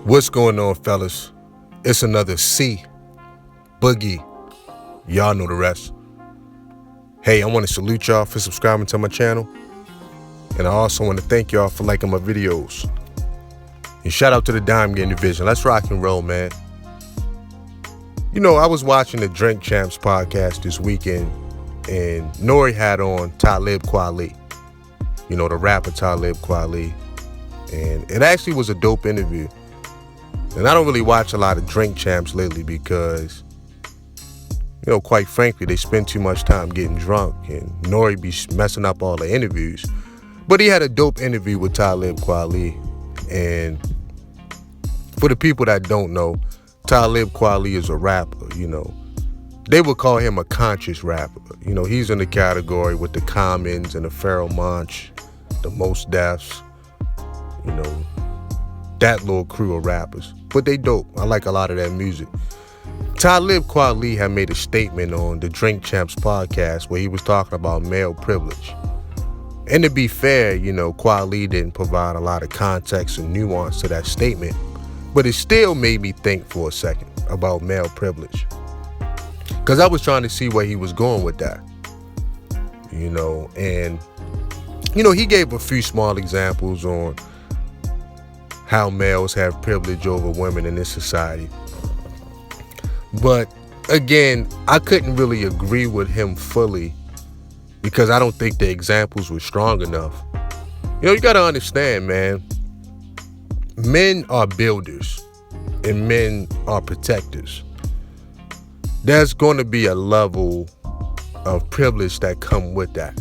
What's going on, fellas? It's another C Boogie. Y'all know the rest. Hey, I want to salute y'all for subscribing to my channel. And I also want to thank y'all for liking my videos. And shout out to the Dime Game Division. Let's rock and roll, man. You know, I was watching the Drink Champs podcast this weekend, and Nori had on Talib Kweli. You know, the rapper Talib Kweli. And it actually was a dope interview. And I don't really watch a lot of Drink Champs lately because, you know, quite frankly, they spend too much time getting drunk and Nori be messing up all the interviews. But he had a dope interview with Talib Kweli. And for the people that don't know, Talib Kweli is a rapper, you know. They would call him a conscious rapper. You know, he's in the category with the Commons and the Pharoah Monch, the Most Defs, you know, that little crew of rappers. But they dope. I like a lot of that music. Talib Kweli had made a statement on the Drink Champs podcast where he was talking about male privilege. And to be fair, you know, Kweli didn't provide a lot of context and nuance to that statement, but it still made me think for a second about male privilege. Because I was trying to see where he was going with that, you know, and, you know, he gave a few small examples on how males have privilege over women in this society. But again, I couldn't really agree with him fully because I don't think the examples were strong enough. You know, you gotta understand, man, men are builders and men are protectors. There's going to be a level of privilege that come with that.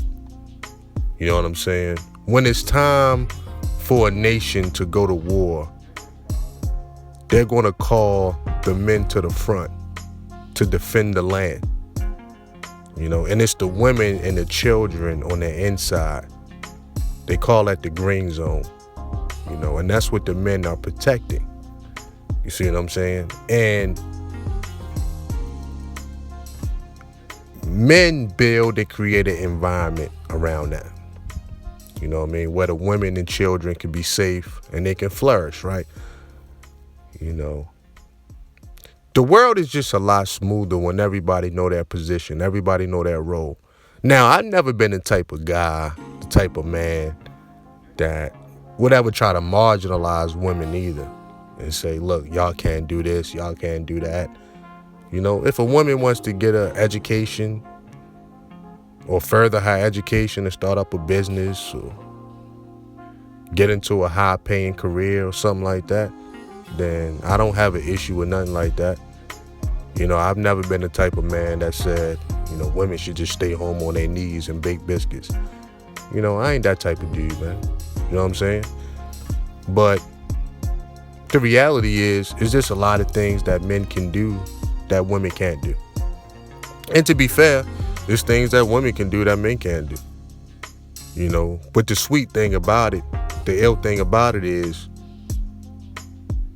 You know what I'm saying? When it's time for a nation to go to war, they're going to call the men to the front to defend the land. You know, and it's the women and the children on the inside. They call that the green zone. You know, and that's what the men are protecting. You see what I'm saying? And men build and create an environment around that. You know what I mean? Where the women and children can be safe and they can flourish, right? You know, the world is just a lot smoother when everybody know their position, everybody know their role. Now, I've never been the type of guy, the type of man that would ever try to marginalize women either and say, look, y'all can't do this, y'all can't do that. You know, if a woman wants to get an education or further her education and start up a business or get into a high-paying career or something like that, then I don't have an issue with nothing like that. You know, I've never been the type of man that said, you know, women should just stay home on their knees and bake biscuits. You know, I ain't that type of dude, man. You know what I'm saying? But the reality is just a lot of things that men can do that women can't do. And to be fair, there's things that women can do that men can't do. You know, but the sweet thing about it, the ill thing about it is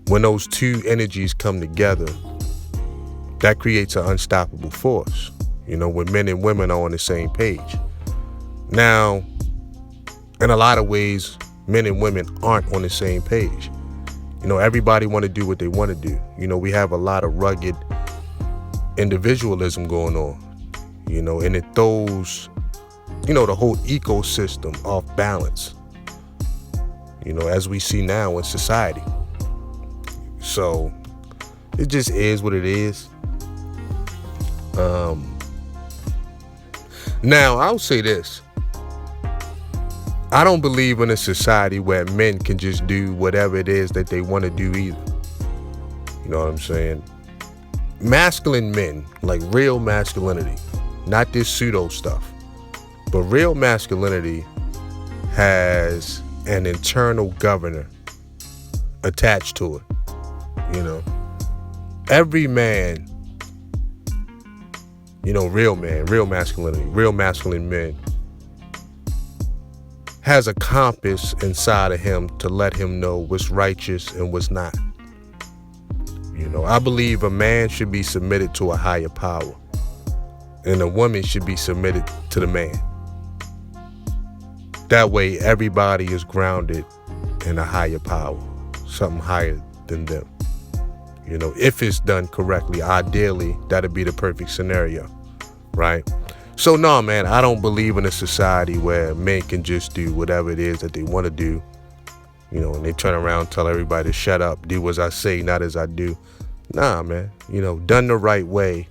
when those two energies come together, that creates an unstoppable force. You know, when men and women are on the same page. Now, in a lot of ways, men and women aren't on the same page. You know, everybody want to do what they want to do. You know, we have a lot of rugged individualism going on, you know, and it throws, you know, the whole ecosystem off balance, you know, as we see now in society. So it just is what it is. Now, I'll say this. I don't believe in a society where men can just do whatever it is that they want to do either. You know what I'm saying? Masculine men, like real masculinity, not this pseudo stuff, but real masculinity has an internal governor attached to it. You know, every man, you know, real man, real masculinity, real masculine men has a compass inside of him to let him know what's righteous and what's not. You know, I believe a man should be submitted to a higher power and a woman should be submitted to the man. That way everybody is grounded in a higher power, something higher than them. You know, if it's done correctly, ideally, that'd be the perfect scenario, right? So no, man, I don't believe in a society where men can just do whatever it is that they want to do, you know, and they turn around and tell everybody to shut up, do as I say, not as I do. Nah, man, you know, done the right way.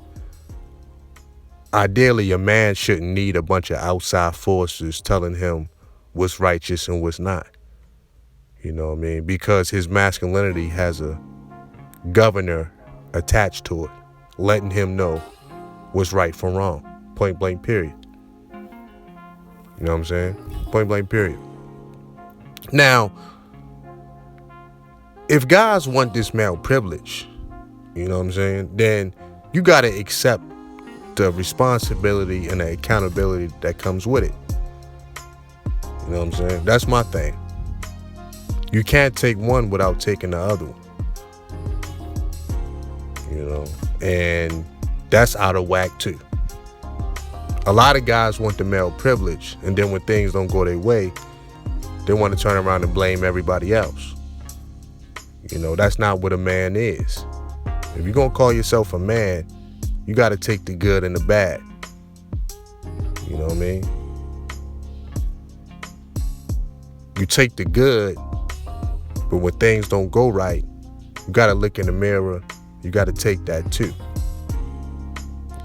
Ideally, a man shouldn't need a bunch of outside forces telling him what's righteous and what's not. You know what I mean? Because his masculinity has a governor attached to it, letting him know what's right from wrong. Point blank, period. You know what I'm saying? Point blank, period. Now, if guys want this male privilege, you know what I'm saying, then you got to accept the responsibility and the accountability that comes with it. You know what I'm saying? That's my thing. You can't take one without taking the other one. You know, and that's out of whack too. A lot of guys want the male privilege, and then when things don't go their way, they want to turn around and blame everybody else. You know, that's not what a man is. If you're going to call yourself a man, you got to take the good and the bad. You know what I mean? You take the good, but when things don't go right, you got to look in the mirror. You got to take that too.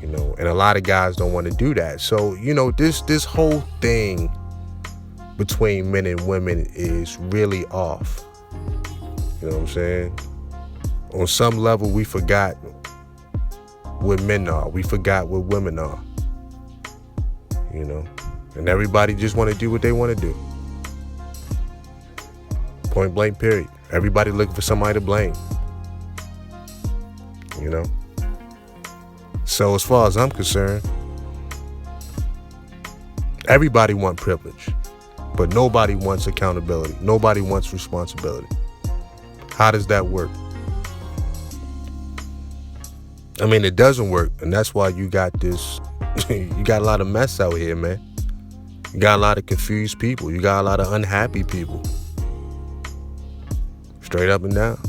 You know, and a lot of guys don't want to do that. So, you know, this whole thing between men and women is really off. You know what I'm saying? On some level, we forgot what men are. We forgot what women are. You know, and everybody just want to do what they want to do. Point blank, period. Everybody looking for somebody to blame. You know? So as far as I'm concerned, everybody wants privilege, but nobody wants accountability. Nobody wants responsibility. How does that work? I mean, it doesn't work, and that's why you got this, you got a lot of mess out here, man. You got a lot of confused people. You got a lot of unhappy people. Straight up and down.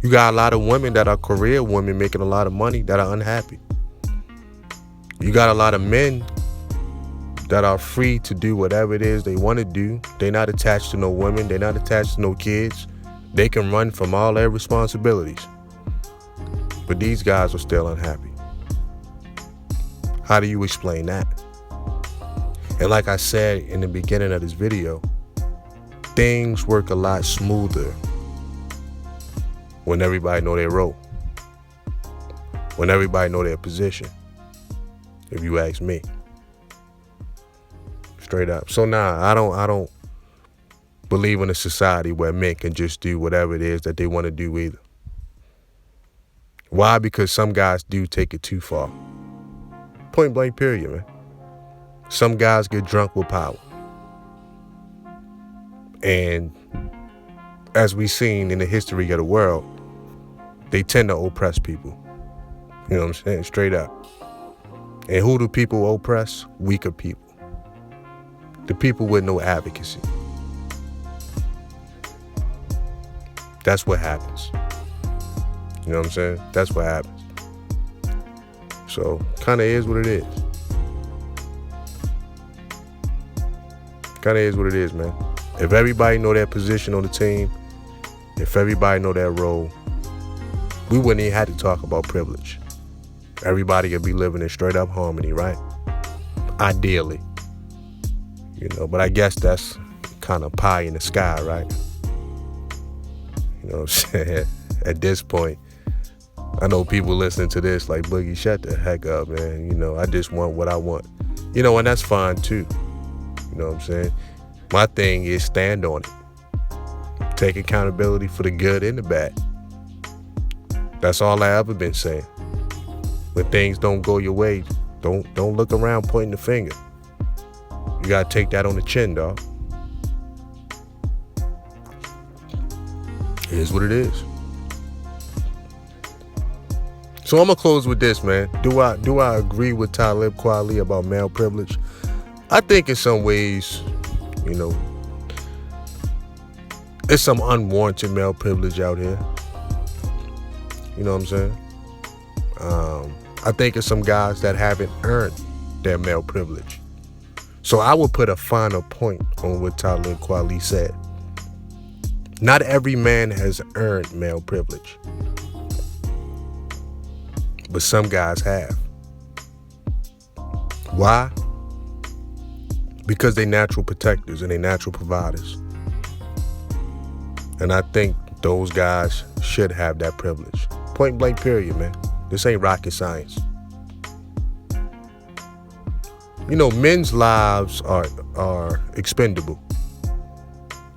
You got a lot of women that are career women making a lot of money that are unhappy. You got a lot of men that are free to do whatever it is they want to do. They're not attached to no women. They're not attached to no kids. They can run from all their responsibilities. But these guys are still unhappy. How do you explain that? And like I said in the beginning of this video, things work a lot smoother when everybody know their role, when everybody know their position, if you ask me. Straight up. So I don't believe in a society where men can just do whatever it is that they want to do either. Why? Because some guys do take it too far. Point blank, period, man. Some guys get drunk with power. And as we've seen in the history of the world, they tend to oppress people. You know what I'm saying? Straight up. And who do people oppress? Weaker people. The people with no advocacy. That's what happens. You know what I'm saying? That's what happens. So, kind of is what it is. Kind of is what it is, man. If everybody know their position on the team, if everybody know their role, we wouldn't even have to talk about privilege. Everybody could be living in straight up harmony, right? Ideally. You know, but I guess that's kind of pie in the sky, right? You know what I'm saying? At this point, I know people listening to this like, Boogie, shut the heck up, man. You know, I just want what I want. You know, and that's fine too. You know what I'm saying? My thing is stand on it. Take accountability for the good and the bad. That's all I ever been saying. When things don't go your way, don't look around pointing the finger. You gotta take that on the chin, dog. It is what it is. So I'm gonna close with this, man. Do I agree with Talib Kweli about male privilege? I think in some ways, you know, It's some unwarranted male privilege out here. You know what I'm saying? I think it's some guys that haven't earned their male privilege. So I would put a final point on what Talib Kweli said. Not every man has earned male privilege, but some guys have. Why? Because they natural protectors and they natural providers. And I think those guys should have that privilege. Point blank period, man. This ain't rocket science. You know, men's lives are expendable.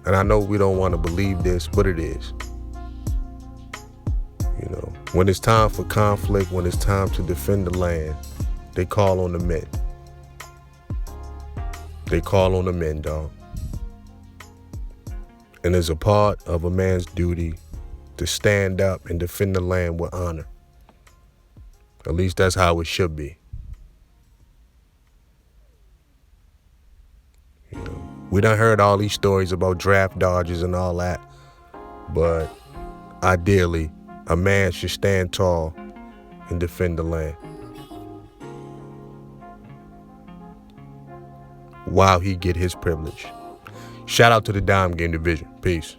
And I know we don't want to believe this, but it is. You know, when it's time for conflict, when it's time to defend the land, they call on the men. They call on the men, dog. And it's a part of a man's duty to stand up and defend the land with honor. At least that's how it should be. You know, we done heard all these stories about draft dodgers and all that, but ideally, a man should stand tall and defend the land while he get his privilege. Shout out to the Dime Game Division. Peace.